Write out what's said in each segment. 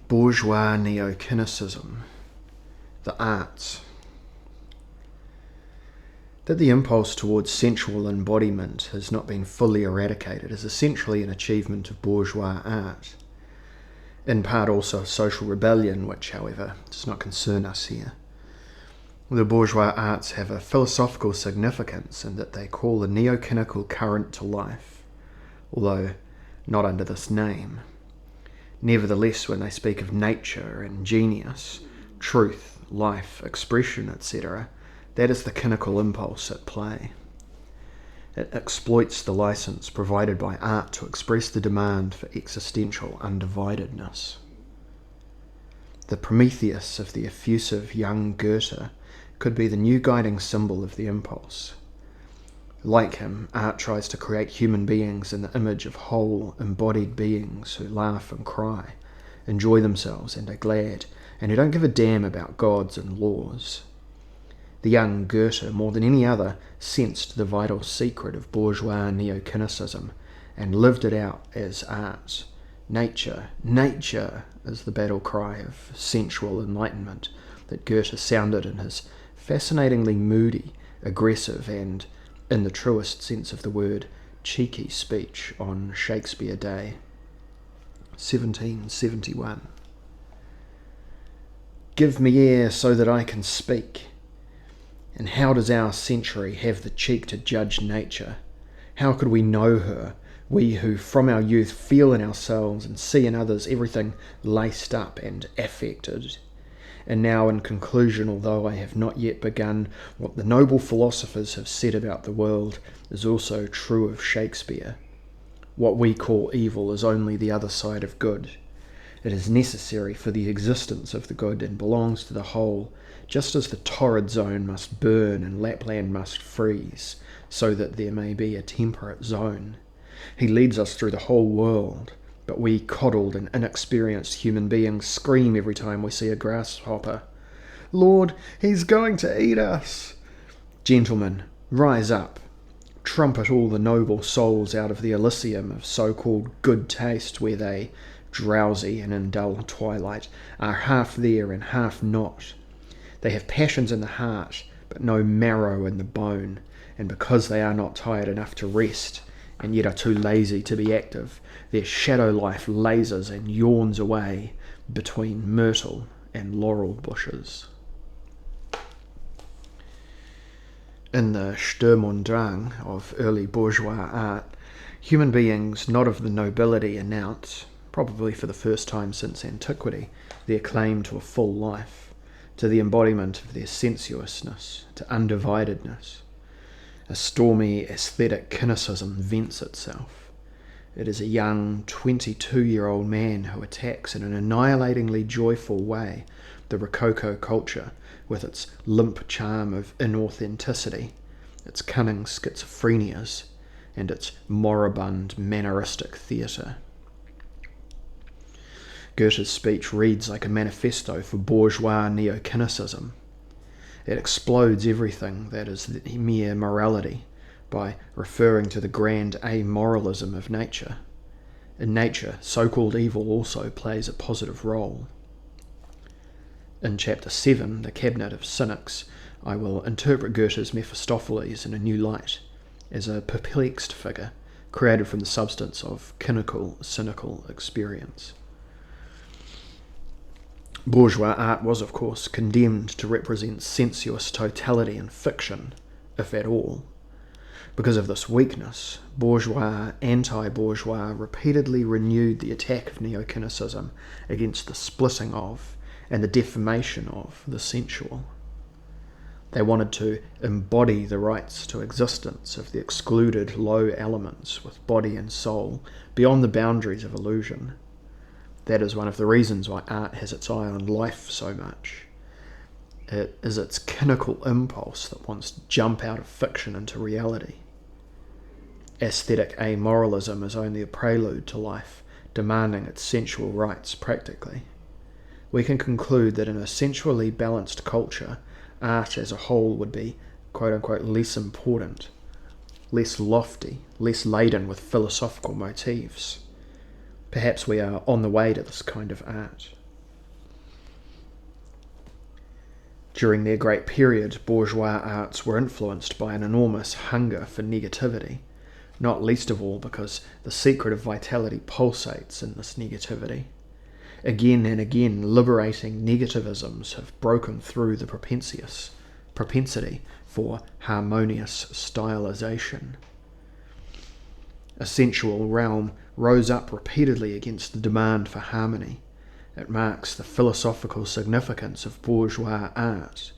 Bourgeois Neo-Kynicism, the arts. That the impulse towards sensual embodiment has not been fully eradicated is essentially an achievement of bourgeois art, in part also social rebellion, which, however, does not concern us here. The bourgeois arts have a philosophical significance in that they call the neo-kynical current to life, although not under this name. Nevertheless, when they speak of nature and genius, truth, life, expression, etc., that is the kynical impulse at play. It exploits the license provided by art to express the demand for existential undividedness. The Prometheus of the effusive young Goethe could be the new guiding symbol of the impulse. Like him, art tries to create human beings in the image of whole, embodied beings who laugh and cry, enjoy themselves and are glad, and who don't give a damn about gods and laws. The young Goethe, more than any other, sensed the vital secret of bourgeois neo-kynicism and lived it out as art. Nature, nature is the battle cry of sensual enlightenment that Goethe sounded in his fascinatingly moody, aggressive and, in the truest sense of the word, cheeky speech on Shakespeare Day, 1771. Give me air so that I can speak. And how does our century have the cheek to judge nature? How could we know her, we who from our youth feel in ourselves and see in others everything laced up and affected? And now in conclusion, although I have not yet begun, what the noble philosophers have said about the world is also true of Shakespeare. What we call evil is only the other side of good. It is necessary for the existence of the good and belongs to the whole, just as the torrid zone must burn and Lapland must freeze, so that there may be a temperate zone. He leads us through the whole world, but we coddled and inexperienced human beings scream every time we see a grasshopper. Lord, he's going to eat us! Gentlemen, rise up. Trumpet all the noble souls out of the Elysium of so-called good taste where they, drowsy and in dull twilight, are half there and half not. They have passions in the heart, but no marrow in the bone, and because they are not tired enough to rest, and yet are too lazy to be active, their shadow life lasers and yawns away between myrtle and laurel bushes. In the Sturm und Drang of early bourgeois art, human beings not of the nobility announce, probably for the first time since antiquity, their claim to a full life, to the embodiment of their sensuousness, to undividedness. A stormy aesthetic cynicism vents itself. It is a young 22-year-old man who attacks in an annihilatingly joyful way the Rococo culture with its limp charm of inauthenticity, its cunning schizophrenias, and its moribund manneristic theatre. Goethe's speech reads like a manifesto for bourgeois neo-kynicism. It explodes everything that is mere morality by referring to the grand amoralism of nature. In nature, so-called evil also plays a positive role. In Chapter 7, The Cabinet of Cynics, I will interpret Goethe's Mephistopheles in a new light, as a perplexed figure created from the substance of cynical experience. Bourgeois art was, of course, condemned to represent sensuous totality in fiction, if at all. Because of this weakness, bourgeois, anti-bourgeois repeatedly renewed the attack of neo-kynicism against the splitting of and the defamation of the sensual. They wanted to embody the rights to existence of the excluded low elements with body and soul beyond the boundaries of illusion. That is one of the reasons why art has its eye on life so much. It is its cynical impulse that wants to jump out of fiction into reality. Aesthetic amoralism is only a prelude to life, demanding its sensual rights practically. We can conclude that in a sensually balanced culture, art as a whole would be, quote-unquote, less important, less lofty, less laden with philosophical motifs. Perhaps we are on the way to this kind of art. During their great period, bourgeois arts were influenced by an enormous hunger for negativity, not least of all because the secret of vitality pulsates in this negativity. Again and again, liberating negativisms have broken through the propensity for harmonious stylization. A sensual realm rose up repeatedly against the demand for harmony. It marks the philosophical significance of bourgeois art.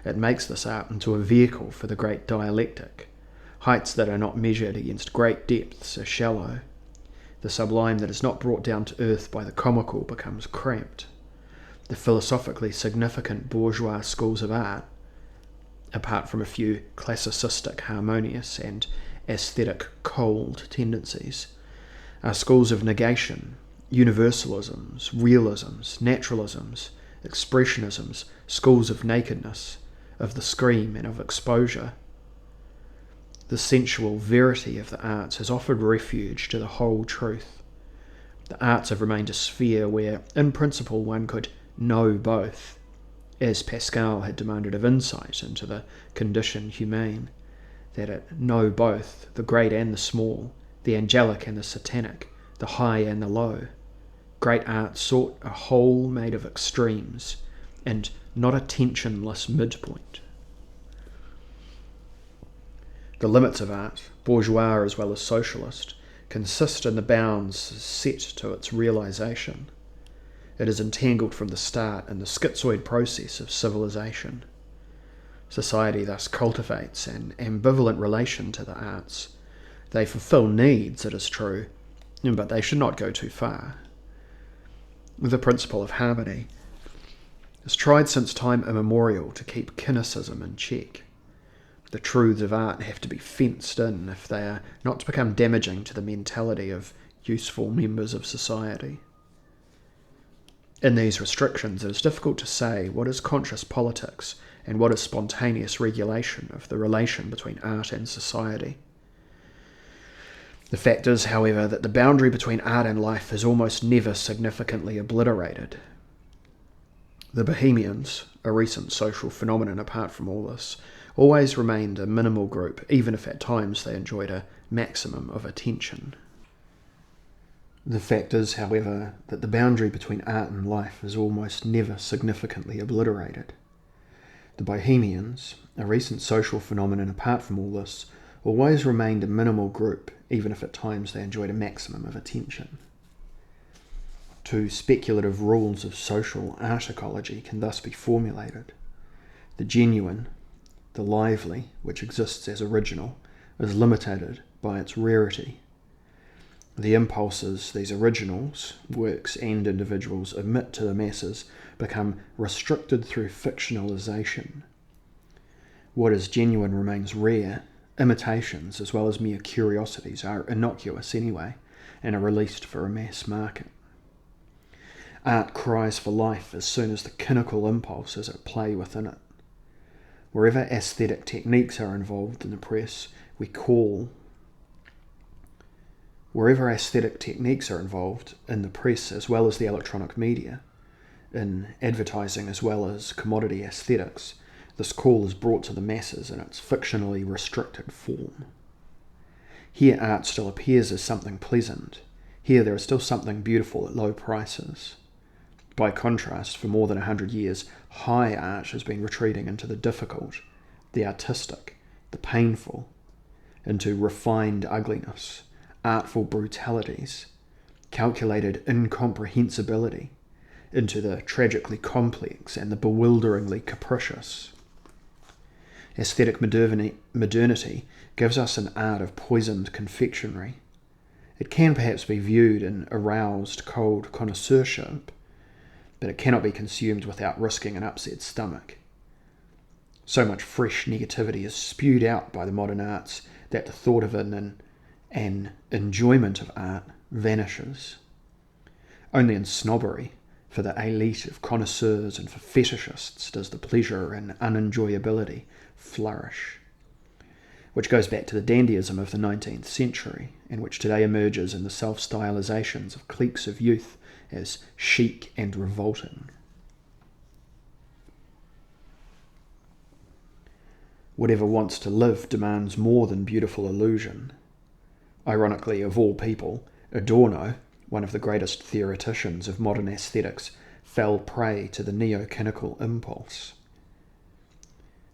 It makes this art into a vehicle for the great dialectic. Heights that are not measured against great depths are shallow. The sublime that is not brought down to earth by the comical becomes cramped. The philosophically significant bourgeois schools of art, apart from a few classicistic, harmonious, and aesthetic cold tendencies, are schools of negation, universalisms, realisms, naturalisms, expressionisms, schools of nakedness, of the scream and of exposure. The sensual verity of the arts has offered refuge to the whole truth. The arts have remained a sphere where, in principle, one could know both, as Pascal had demanded of insight into the condition humane, that it know both the great and the small, the angelic and the satanic, the high and the low. Great art sought a whole made of extremes, and not a tensionless midpoint. The limits of art, bourgeois as well as socialist, consist in the bounds set to its realization. It is entangled from the start in the schizoid process of civilization. Society thus cultivates an ambivalent relation to the arts. They fulfill needs, it is true, but they should not go too far. The principle of harmony is tried since time immemorial to keep Kynicism in check. The truths of art have to be fenced in if they are not to become damaging to the mentality of useful members of society. In these restrictions, it is difficult to say what is conscious politics and what is spontaneous regulation of the relation between art and society. The fact is, however, that the boundary between art and life is almost never significantly obliterated. The Bohemians, a recent social phenomenon apart from all this, always remained a minimal group, even if at times they enjoyed a maximum of attention. The fact is, however, that the boundary between art and life is almost never significantly obliterated. The Bohemians, a recent social phenomenon apart from all this, always remained a minimal group, even if at times they enjoyed a maximum of attention. Two speculative rules of social art ecology can thus be formulated. The genuine, the lively, which exists as original, is limited by its rarity. The impulses these originals, works and individuals emit to the masses become restricted through fictionalization. What is genuine remains rare. Imitations, as well as mere curiosities, are innocuous anyway, and are released for a mass market. Art cries for life as soon as the cynical impulse is at play within it. Wherever aesthetic techniques are involved in the press, as well as the electronic media, in advertising as well as commodity aesthetics, this call is brought to the masses in its fictionally restricted form. Here art still appears as something pleasant. Here there is still something beautiful at low prices. By contrast, for more than 100 years, high art has been retreating into the difficult, the artistic, the painful, into refined ugliness, artful brutalities, calculated incomprehensibility, into the tragically complex and the bewilderingly capricious. Aesthetic modernity gives us an art of poisoned confectionery. It can perhaps be viewed in aroused cold connoisseurship, but it cannot be consumed without risking an upset stomach. So much fresh negativity is spewed out by the modern arts that the thought of an enjoyment of art vanishes. Only in snobbery, for the elite of connoisseurs and for fetishists, does the pleasure and unenjoyability flourish, which goes back to the dandyism of the 19th century, and which today emerges in the self-stylizations of cliques of youth as chic and revolting. Whatever wants to live demands more than beautiful illusion. Ironically, of all people, Adorno, one of the greatest theoreticians of modern aesthetics, fell prey to the neo-Cynical impulse.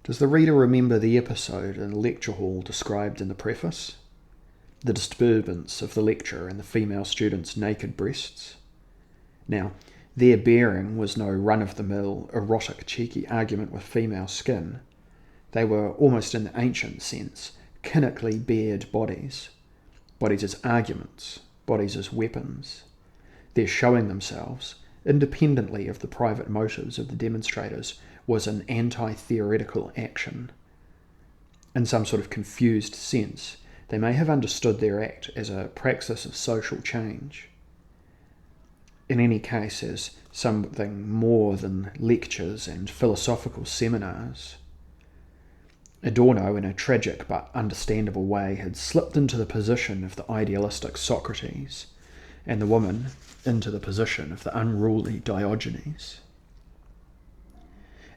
Does the reader remember the episode in the lecture hall described in the preface? The disturbance of the lecture and the female students' naked breasts? Now, their bearing was no run-of-the-mill, erotic, cheeky argument with female skin. They were, almost in the ancient sense, cynically bared bodies. Bodies as arguments, bodies as weapons. Their showing themselves, independently of the private motives of the demonstrators, was an anti-theoretical action. In some sort of confused sense, they may have understood their act as a praxis of social change. In any case, as something more than lectures and philosophical seminars. Adorno, in a tragic but understandable way, had slipped into the position of the idealistic Socrates, and the woman into the position of the unruly Diogenes.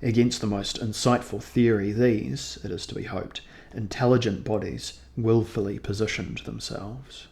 Against the most insightful theory, these, it is to be hoped, intelligent bodies willfully positioned themselves.